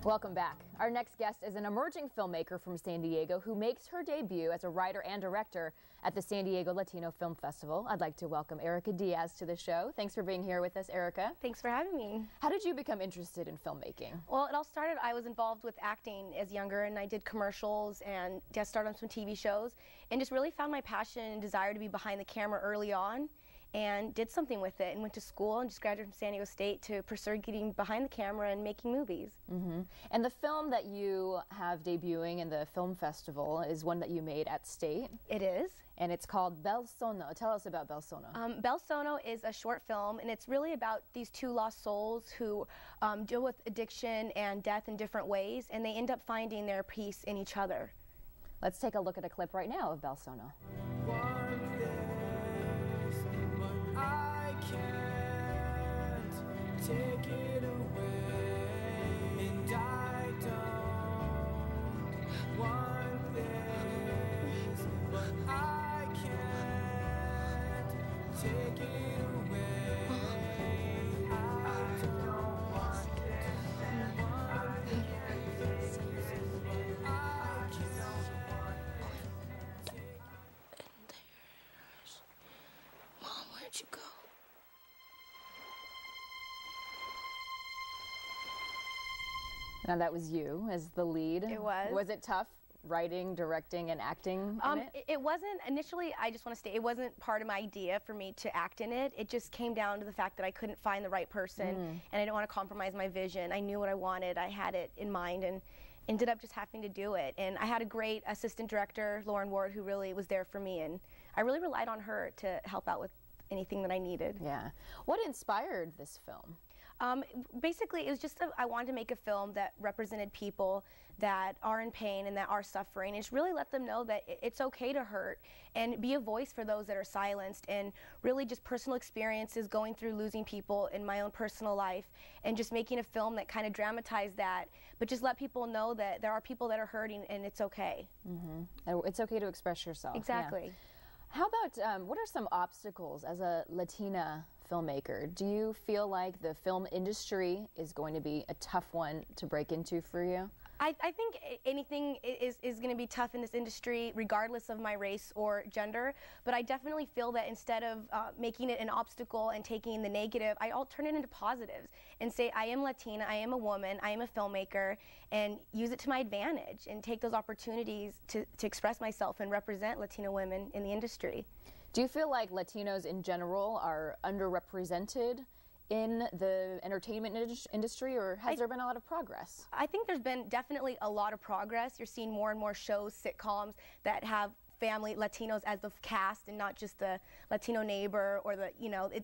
Welcome back. Our next guest is an emerging filmmaker from San Diego who makes her debut as a writer and director at the San Diego Latino Film Festival. I'd like to welcome Erica Diaz to the show. Thanks for being here with us, Erica. Thanks for having me. How did you become interested in filmmaking? Well, it all started, I was involved with acting as younger, and I did commercials and guest starred on some TV shows, and just really found my passion and desire to be behind the camera early on, and did something with it, and went to school and just graduated from San Diego State to pursue getting behind the camera and making movies. And the film that you have debuting in the film festival is one that you made at State. It is. And it's called Bel Sono. Tell us about Bel Sono. Bel Sono is a short film, and it's really about these two lost souls who deal with addiction and death in different ways, and they end up finding their peace in each other. Let's take a look at a clip right now of Bel Sono. Take it away, and I don't want this, but I can't take it away. I don't want this, and I can't take it away. I can't take it. Mom, where'd you go? Now that was you as the lead. It was. Was it tough writing, directing, and acting in it? It wasn't initially. I just want to state it wasn't part of my idea for me to act in it. It just came down to the fact that I couldn't find the right person, and I didn't want to compromise my vision. I knew what I wanted. I had it in mind, and ended up just having to do it. And I had a great assistant director, Lauren Ward, who really was there for me, and I really relied on her to help out with anything that I needed. Yeah. What inspired this film? Basically, it was just I wanted to make a film that represented people that are in pain and that are suffering, and just really let them know that it's okay to hurt and be a voice for those that are silenced, and really just personal experiences going through losing people in my own personal life, and just making a film that kind of dramatized that, but just let people know that there are people that are hurting and it's okay. It's okay to express yourself. Exactly. Yeah. How about, what are some obstacles as a Latina filmmaker? Do you feel like the film industry is going to be a tough one to break into for you? I think anything is going to be tough in this industry, regardless of my race or gender. But I definitely feel that instead of making it an obstacle and taking the negative, I'll turn it into positives and say, I am Latina, I am a woman, I am a filmmaker, and use it to my advantage and take those opportunities to express myself and represent Latina women in the industry. Do you feel like Latinos in general are underrepresented in the entertainment industry, or has there been a lot of progress? I think there's been definitely a lot of progress. You're seeing more and more shows, sitcoms that have family Latinos as the cast and not just the Latino neighbor or the,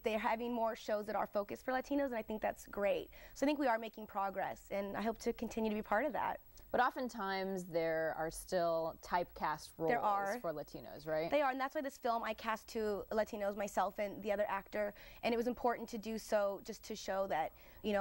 they're having more shows that are focused for Latinos, and I think that's great. So I think we are making progress, and I hope to continue to be part of that. But oftentimes there are still typecast roles for Latinos, right? They are, and that's why this film I cast two Latinos, myself and the other actor, and it was important to do so just to show that, we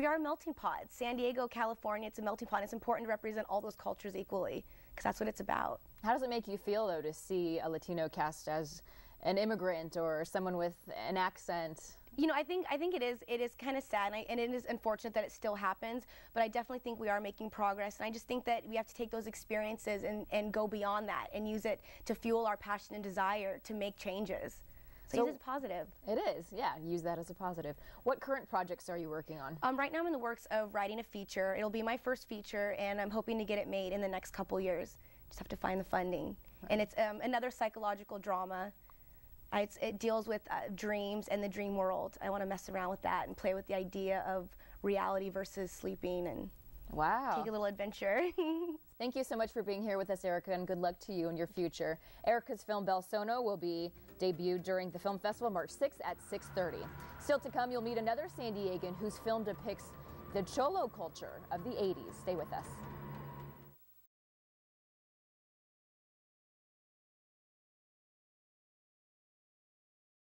are a melting pot. San Diego, California, it's a melting pot. It's important to represent all those cultures equally, because that's what it's about. How does it make you feel, though, to see a Latino cast as an immigrant or someone with an accent? I think it is kind of sad, and it is unfortunate that it still happens, but I definitely think we are making progress, and I just think that we have to take those experiences and go beyond that and use it to fuel our passion and desire to make changes. So use it as a positive. It is, yeah, use that as a positive. What current projects are you working on? Right now I'm in the works of writing a feature. It'll be my first feature, and I'm hoping to get it made in the next couple years. Just have to find the funding. Right. And it's another psychological drama. It deals with dreams and the dream world. I want to mess around with that and play with the idea of reality versus sleeping, and take a little adventure. Thank you so much for being here with us, Erica, and good luck to you in your future. Erica's film Bel Sono will be debuted during the film festival March 6th at 6:30. Still to come, you'll meet another San Diegan whose film depicts the Cholo culture of the 80s. Stay with us.